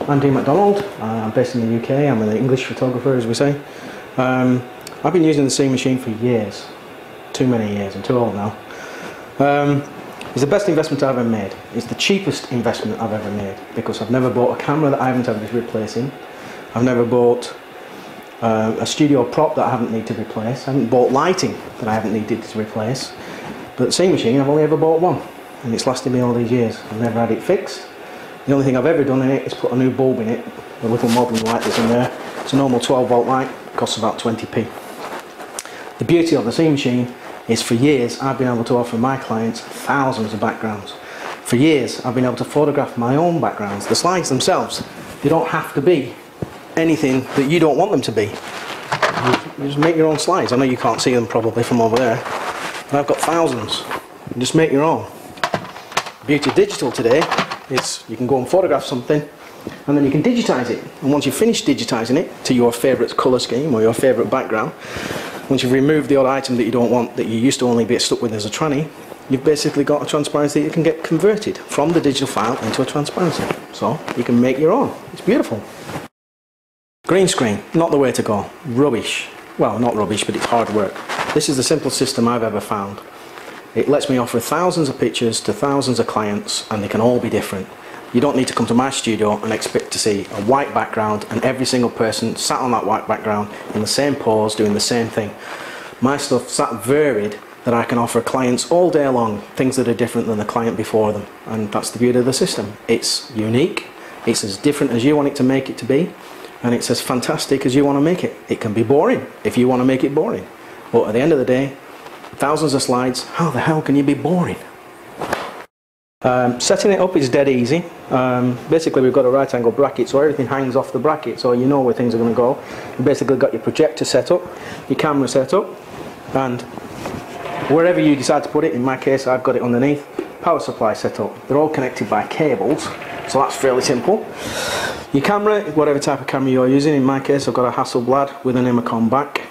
I'm McDonald. I'm based in the UK. I'm an English photographer, as we say. I've been using the sewing machine for years. Too many years. I'm too old now. It's the best investment I've ever made. It's the cheapest investment I've ever made because I've never bought a camera that I haven't had to replace in. I've never bought a studio prop that I haven't needed to replace. I haven't bought lighting that I haven't needed to replace. But the sewing machine, I've only ever bought one, and it's lasted me all these years. I've never had it fixed. The only thing I've ever done in it is put a new bulb in it, a little modern light that's in there. It's a normal 12-volt light, it costs about 20p. The beauty of the sewing machine is for years I've been able to offer my clients thousands of backgrounds. For years I've been able to photograph my own backgrounds. The slides themselves, they don't have to be anything that you don't want them to be. You just make your own slides. I know you can't see them probably from over there, but I've got thousands. You just make your own. The beauty of digital today is you can go and photograph something and then you can digitize it, and once you've finished digitizing it to your favourite colour scheme or your favourite background, once you've removed the odd item that you don't want, that you used to only be stuck with as a tranny, you've basically got a transparency that you can get converted from the digital file into a transparency. So you can make your own. It's beautiful. Green screen, not the way to go. Rubbish. Well, not rubbish, but it's hard work. This is the simplest system I've ever found. It lets me offer thousands of pictures to thousands of clients, and they can all be different. You don't need to come to my studio and expect to see a white background and every single person sat on that white background in the same pose doing the same thing. My stuff's that varied that I can offer clients all day long things that are different than the client before them, and that's the beauty of the system. It's unique, it's as different as you want it to make it to be, and it's as fantastic as you want to make it. It can be boring if you want to make it boring, but at the end of the day, thousands of slides, how the hell can you be boring? Setting it up is dead easy. Basically we've got a right angle bracket, so everything hangs off the bracket, so you know where things are going to go. You've basically got your projector set up, your camera set up, and wherever you decide to put it, in my case I've got it underneath, power supply set up. They're all connected by cables, so that's fairly simple. Your camera, whatever type of camera you're using, in my case I've got a Hasselblad with an Imacom back.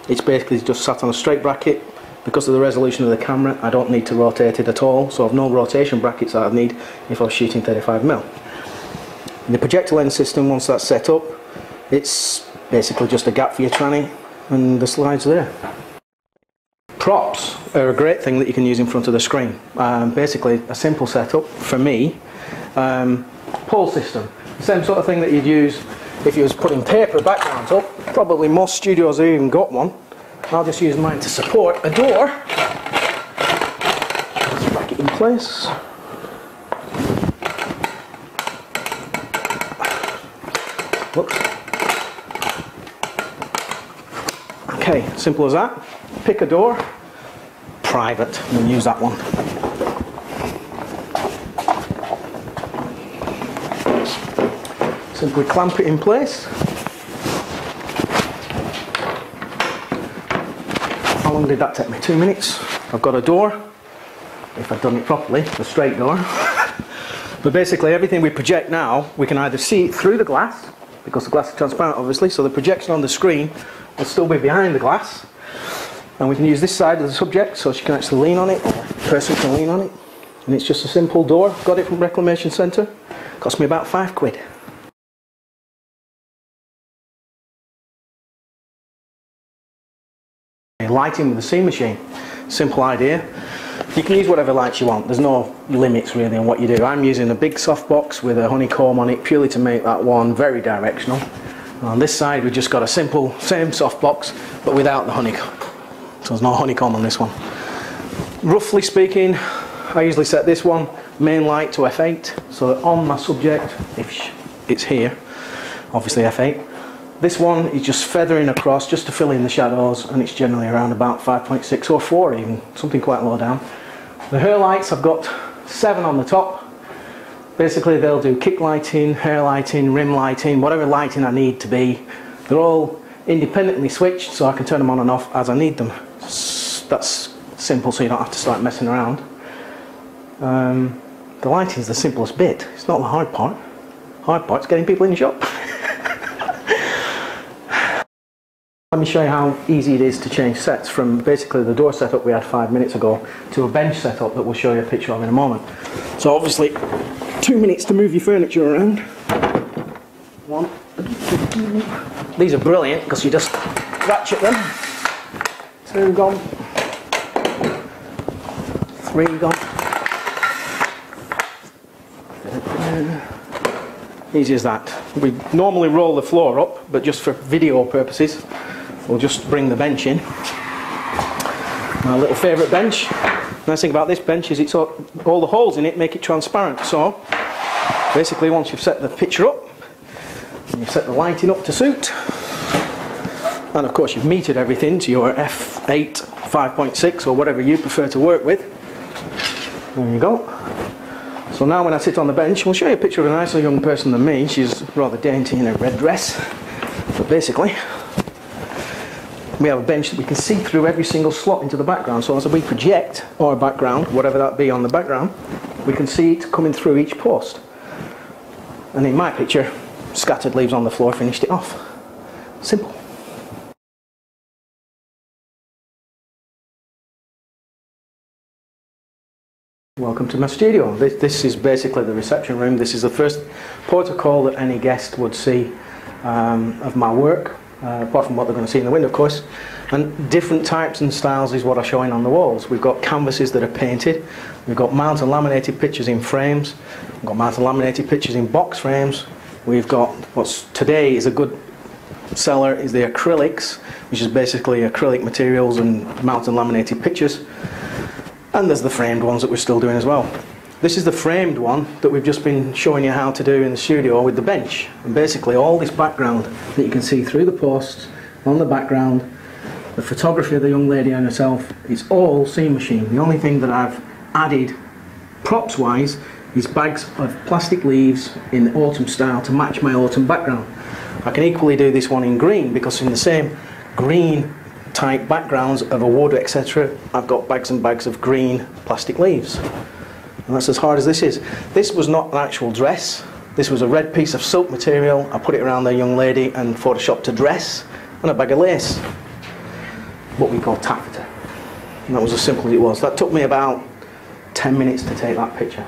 It's basically just sat on a straight bracket. Because of the resolution of the camera, I don't need to rotate it at all, so I've no rotation brackets that I'd need if I was shooting 35mm. In the projector lens system, once that's set up, it's basically just a gap for your tranny and the slides there. Props are a great thing that you can use in front of the screen. Basically a simple setup for me. Pole system, the same sort of thing that you'd use if you was putting paper backgrounds up. Probably most studios have even got one. I'll just use mine to support a door. Let's back it in place. Whoops. Okay, simple as that. Pick a door. Private, we'll use that one. Simply clamp it in place. How long did that take me? 2 minutes. I've got a door, if I've done it properly, a straight door. But basically everything we project now, we can either see it through the glass, because the glass is transparent obviously, so the projection on the screen will still be behind the glass. And we can use this side of the subject so she can actually lean on it, or the person can lean on it. And it's just a simple door. Got it from Reclamation Centre. Cost me about £5. Lighting with the sewing machine, simple idea. You can use whatever lights you want, there's no limits really on what you do. I'm using a big softbox with a honeycomb on it purely to make that one very directional. And on this side we've just got a simple same softbox but without the honeycomb, so there's no honeycomb on this one. Roughly speaking, I usually set this one main light to f8, so that on my subject, if it's here, obviously f8. This one is just feathering across just to fill in the shadows, and it's generally around about 5.6 or 4 even, something quite low down. The hair lights, I've got 7 on the top. Basically they'll do kick lighting, hair lighting, rim lighting, whatever lighting I need to be. They're all independently switched so I can turn them on and off as I need them. That's simple, so you don't have to start messing around. The lighting is the simplest bit, it's not the hard part. Hard part's getting people in the shop. Let me show you how easy it is to change sets from basically the door setup we had 5 minutes ago to a bench setup that we'll show you a picture of in a moment. So obviously 2 minutes to move your furniture around. 1. These are brilliant because you just ratchet them. 2 gone. 3 gone. Easy as that. We normally roll the floor up, but just for video purposes, we'll just bring the bench in. My little favourite bench. Nice thing about this bench is all the holes in it make it transparent. So basically, once you've set the picture up, and you've set the lighting up to suit, and of course you've metered everything to your f8, 5.6 or whatever you prefer to work with. There you go. So now when I sit on the bench, we'll show you a picture of a nicer young person than me. She's rather dainty in a red dress. But basically, we have a bench that we can see through every single slot into the background. So as we project our background, whatever that be on the background, we can see it coming through each post. And in my picture, scattered leaves on the floor finished it off. Simple. Welcome to my studio. This is basically the reception room. This is the first protocol that any guest would see of my work, apart from what they're going to see in the window, of course. And different types and styles is what I'm showing on the walls. We've got canvases that are painted. We've got mounted laminated pictures in frames. We've got mounted laminated pictures in box frames. We've got what's today is a good seller is the acrylics, which is basically acrylic materials and mounted laminated pictures. And there's the framed ones that we're still doing as well. This is the framed one that we've just been showing you how to do in the studio with the bench. And basically all this background that you can see through the posts, on the background, the photography of the young lady and herself, it's all seam machine. The only thing that I've added props wise is bags of plastic leaves in autumn style to match my autumn background. I can equally do this one in green because in the same green type backgrounds of a wood, etc., I've got bags and bags of green plastic leaves. And that's as hard as this is. This was not an actual dress. This was a red piece of silk material. I put it around the young lady and photoshopped a dress and a bag of lace, what we call taffeta. And that was as simple as it was. That took me about 10 minutes to take that picture.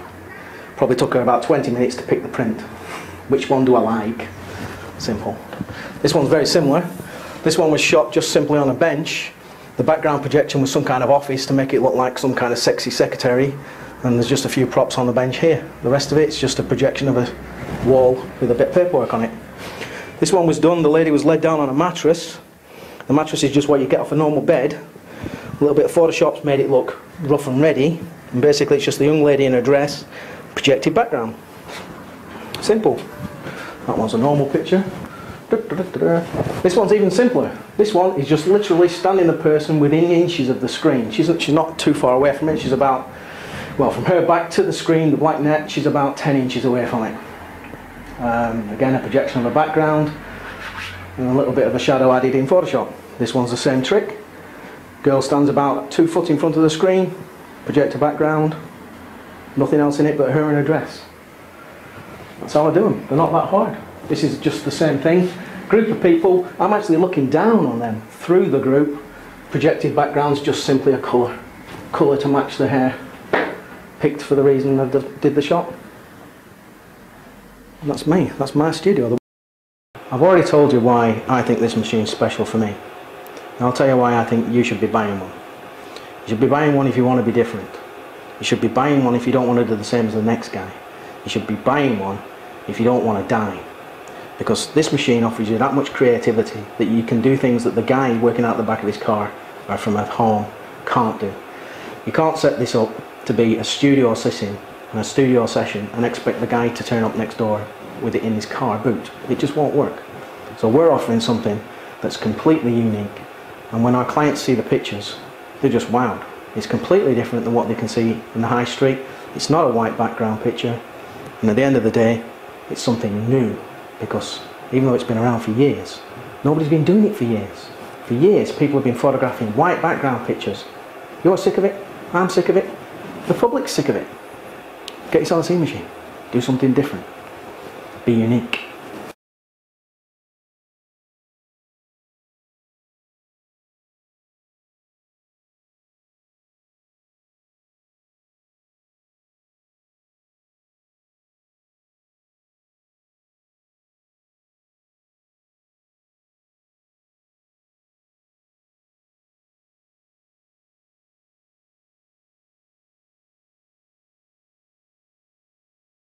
Probably took her about 20 minutes to pick the print. Which one do I like? Simple. This one's very similar. This one was shot just simply on a bench. The background projection was some kind of office to make it look like some kind of sexy secretary, and there's just a few props on the bench here. The rest of it's just a projection of a wall with a bit of paperwork on it. This one was done, the lady was laid down on a mattress. The mattress is just what you get off a normal bed. A little bit of Photoshop's made it look rough and ready, and basically it's just the young lady in her dress, projected background. Simple. That one's a normal picture. This one's even simpler. This one is just literally standing the person within inches of the screen. She's not too far away from it. She's about, well, from her back to the screen, the black net, she's about 10 inches away from it. Again, a projection of a background and a little bit of a shadow added in Photoshop. This one's the same trick. Girl stands about 2 foot in front of the screen, project a background, nothing else in it but her in her dress. That's how I do them. They're not that hard. This is just the same thing. Group of people, I'm actually looking down on them through the group. Projected background's just simply a colour. Colour to match the hair. Picked for the reason I did the shot. And that's me. That's my studio. I've already told you why I think this machine's special for me. And I'll tell you why I think you should be buying one. You should be buying one if you want to be different. You should be buying one if you don't want to do the same as the next guy. You should be buying one if you don't want to die. Because this machine offers you that much creativity that you can do things that the guy working out the back of his car or from at home can't do. You can't set this up to be a studio sitting and a studio session and expect the guy to turn up next door with it in his car boot. It just won't work. So we're offering something that's completely unique, and when our clients see the pictures, they're just wowed. It's completely different than what they can see in the high street. It's not a white background picture, and at the end of the day, it's something new. Because even though it's been around for years, nobody's been doing it for years. For years, people have been photographing white background pictures. You're sick of it, I'm sick of it, the public's sick of it. Get yourself a seam machine, do something different, be unique.